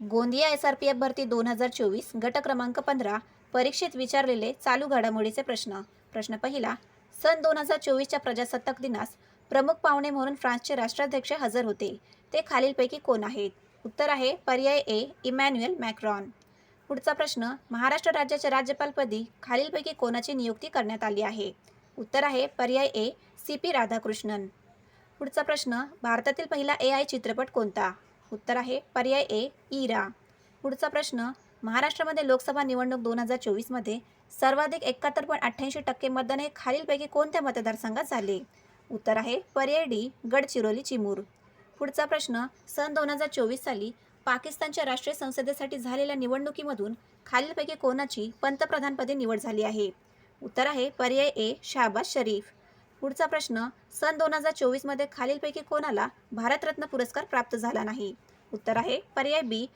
Gondia SRPF भरती 2024 गट क्रमांक 15 परीक्षेत विचारलेले चालू घडामोडीचे प्रश्न. प्रश्न पहिला. सन 2024च्या प्रजासत्ताक दिनास प्रमुख पाहुणे म्हणून फ्रान्सचे राष्ट्राध्यक्ष हजर होते. ते खालीलपैकी कोण आहेत? उत्तर आहे पर्याय ए इमॅन्युएल मॅक्रॉन. पुढचा प्रश्न. महाराष्ट्र राज्याच्या राज्यपालपदी खालीलपैकी कोणाची नियुक्ती करण्यात आली आहे? उत्तर आहे पर्याय ए CP राधाकृष्णन. पुढचा प्रश्न. भारतातील पहिला AI चित्रपट कोणता? उत्तर आहे पर्याय ए इरा. पुढचा प्रश्न. महाराष्ट्रामध्ये लोकसभा निवडणूक 2024मध्ये सर्वाधिक 71.88% मतदान हे खालीलपैकी कोणत्या मतदारसंघात झाले? उत्तर आहे पर्याय डी गडचिरोली चिमूर. पुढचा प्रश्न. सन 2024 साली पाकिस्तानच्या राष्ट्रीय संसदेसाठी झालेल्या निवडणुकीमधून खालीलपैकी कोणाची पंतप्रधानपदी निवड झाली आहे? उत्तर आहे पर्याय ए शहबाज शरीफ. पुढचा प्रश्न. सन 2024मध्ये खालीलपैकी कोणाला भारतरत्न पुरस्कार प्राप्त झाला नाही? उत्तर आहे पर्याय बी